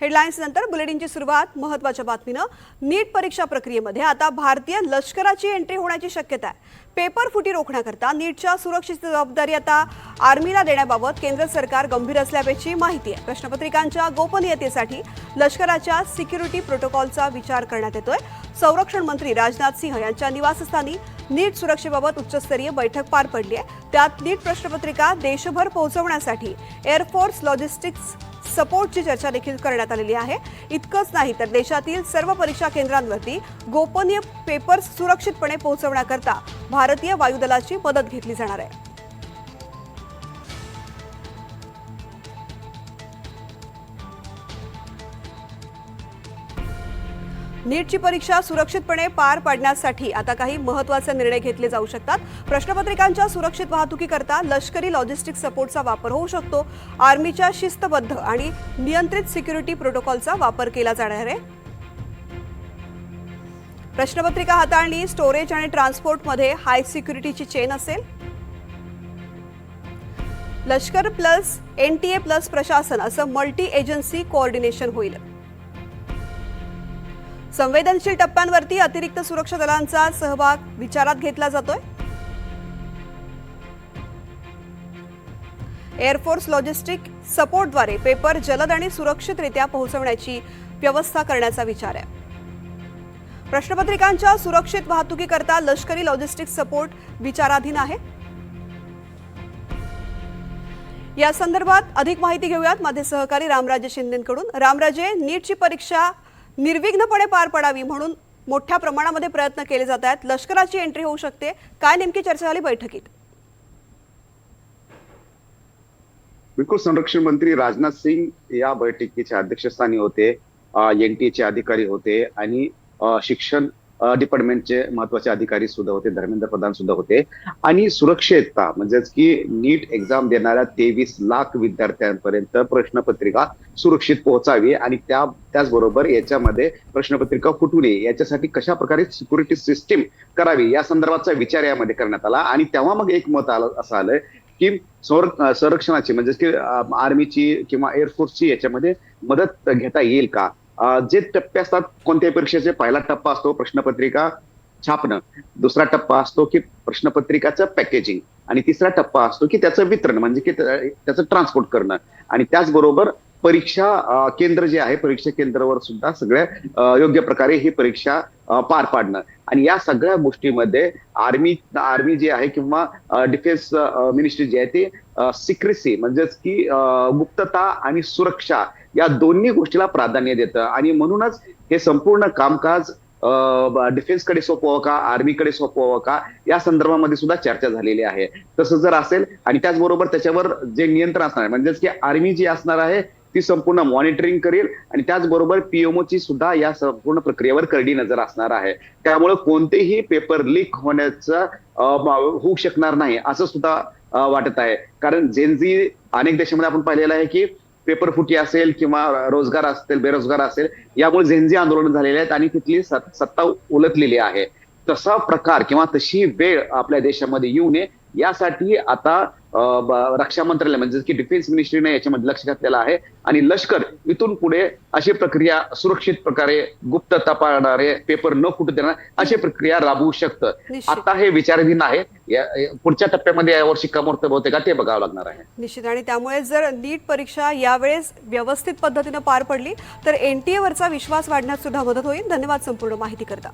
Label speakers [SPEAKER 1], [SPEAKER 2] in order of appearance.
[SPEAKER 1] Headlines नंतर बुलेटिनची सुरुवात महत्त्वाच्या बातमीनं। नीट परीक्षा प्रक्रियेमध्ये आता भारतीय लष्कराची एंट्री होण्याची शक्यता आहे। पेपर फुटी रोखण्याकरता नीटच्या सुरक्षेची जबाबदारी आता आर्मीला देण्याबाबत केंद्र सरकार गंभीर असल्याची माहिती आहे। प्रश्नपत्रिकांच्या गोपनीयतेसाठी लष्कराच्या सिक्युरिटी प्रोटोकॉलचा विचार करण्यात येतोय। संरक्षण मंत्री राजनाथ सिंह यांच्या निवासस्थानी नीट सुरक्षेबाबत उच्चस्तरीय बैठक पार पडली आहे। त्यात नीट प्रश्नपत्रिका देशभर पोहोचवण्यासाठी एअरफोर्स लॉजिस्टिक्स सपोर्टची चर्चा देखील करण्यात आलेली आहे। इतकंच नाही तर देशातील सर्व परीक्षा केंद्रांवरती गोपनीय पेपर्स सुरक्षितपणे पोहोचवण्याकरता भारतीय वायुदलाची मदत घेतली जाणार आहे। नीटची परीक्षा सुरक्षितपणे पार पाडण्यासाठी आता काही महत्त्वाचे निर्णय घेतले जाऊ शकतात। प्रश्नपत्रिकांच्या सुरक्षित वाहतुकीकरता लष्करी लॉजिस्टिक्स सपोर्टचा वापर होऊ शकतो। आर्मीच्या शिस्तबद्ध आणि नियंत्रित सिक्युरिटी प्रोटोकॉलचा वापर केला जाणार आहे। प्रश्नपत्रिका हाताळणी, स्टोरेज आणि ट्रान्सपोर्टमध्ये हाय सिक्युरिटीची चेन असेल। लष्कर प्लस एनटीए प्लस प्रशासन असं मल्टी एजन्सी कोऑर्डिनेशन होईल। संवेदनशील टप्प्यांवरती अतिरिक्त सुरक्षा दलांचा सहभाग विचारात घेतला जातोय। एअरफोर्स लॉजिस्टिक सपोर्टद्वारे पेपर जलद आणि सुरक्षितरित्या पोहोचवण्याची व्यवस्था करण्याचा विचार आहे। प्रश्नपत्रिकांच्या सुरक्षित वाहतुकीकरता लष्करी लॉजिस्टिक सपोर्ट विचाराधीन आहे। या संदर्भात अधिक माहिती घेऊयात माझे सहकारी रामराजे शिंदेंकडून। रामराजे, नीटची परीक्षा निर्विघ्नपणे पार पडावी म्हणून मोठ्या प्रमाणामध्ये प्रयत्न केले जात आहेत। लष्कराची एंट्री होऊ शकते, काय नेमकी चर्चा झाली बैठकीत?
[SPEAKER 2] बिलकुल, संरक्षण मंत्री राजनाथ सिंह या बैठकीच्या अध्यक्षस्थानी होते। एनटीएचे अधिकारी होते आणि शिक्षण डिपार्टमेंटचे महत्वाचे अधिकारी सुद्धा होते, धर्मेंद्र प्रधान सुद्धा होते। आणि सुरक्षितता म्हणजेच की नीट एक्झाम देणाऱ्या 23 लाख विद्यार्थ्यांपर्यंत प्रश्नपत्रिका सुरक्षित पोहोचावी आणि त्याचबरोबर याच्यामध्ये प्रश्नपत्रिका फुटू नये याच्यासाठी कशा प्रकारे सिक्युरिटी सिस्टीम करावी या संदर्भाचा विचार यामध्ये करण्यात आला। आणि तेव्हा मग एक मत असं आलं की संरक्षणाची म्हणजेच की आर्मीची किंवा एअरफोर्सची याच्यामध्ये मदत घेता येईल का। जे टप्पे असतात कोणत्याही परीक्षेचे, पहिला टप्पा असतो प्रश्नपत्रिका छापणं, दुसरा टप्पा असतो की प्रश्नपत्रिकाचं पॅकेजिंग आणि तिसरा टप्पा असतो की त्याचं वितरण म्हणजे की त्याचं ट्रान्सपोर्ट करणं। आणि त्याचबरोबर परीक्षा केंद्र जे आहे, परीक्षा केंद्रावर सुद्धा सगळ्या योग्य प्रकारे ही परीक्षा पार पाडणं। आणि या सगळ्या गोष्टीमध्ये आर्मी जी आहे किंवा डिफेन्स मिनिस्ट्री जी आहे ती सिक्रेसी म्हणजेच की गुप्तता आणि सुरक्षा या दोन्ही गोष्टीला प्राधान्य देतं। आणि म्हणूनच हे संपूर्ण कामकाज डिफेन्सकडे सोपवावं का, आर्मीकडे सोपवावं का या संदर्भामध्ये सुद्धा चर्चा झालेली आहे। तसं जर असेल आणि त्याचबरोबर त्याच्यावर जे नियंत्रण असणार आहे म्हणजेच की आर्मी जी असणार आहे ती संपूर्ण मॉनिटरिंग करेल आणि त्याचबरोबर पीएमओ ची सुद्धा या संपूर्ण प्रक्रियेवर करडी नजर असणार आहे। त्यामुळे कोणतेही पेपर लीक होण्याचं होऊ शकणार नाही असं सुद्धा वाटत आहे। कारण जेनझी अनेक देशामध्ये आपण पाहिलेलं आहे की पेपर फुटी असेल किंवा रोजगार असेल, बेरोजगार असेल, यामुळे जेनझी आंदोलन झालेले आहेत आणि तिथली सत्ता उलटलेली आहे। तसा प्रकार किंवा तशी वेळ आपल्या देशामध्ये येऊ नये यासाठी आता रक्षा मंत्रालय म्हणजे की डिफेन्स मिनिस्ट्रीने याच्यामध्ये लक्ष घातलेलं आहे आणि लष्कर इथून पुढे अशी प्रक्रिया सुरक्षित प्रकारे गुप्तता पाळणारे, पेपर न फुटू देणार अशी प्रक्रिया राबवू शकतं। आता हे विचाराधीन आहे, पुढच्या टप्प्यामध्ये यावर शिक्कामोर्तब होते का ते बघावं लागणार आहे।
[SPEAKER 1] निश्चित, आणि त्यामुळे जर नीट परीक्षा यावेळेस व्यवस्थित पद्धतीने पार पडली तर एनटीए वरचा विश्वास वाढण्यास सुद्धा मदत होईल। धन्यवाद संपूर्ण माहिती करता।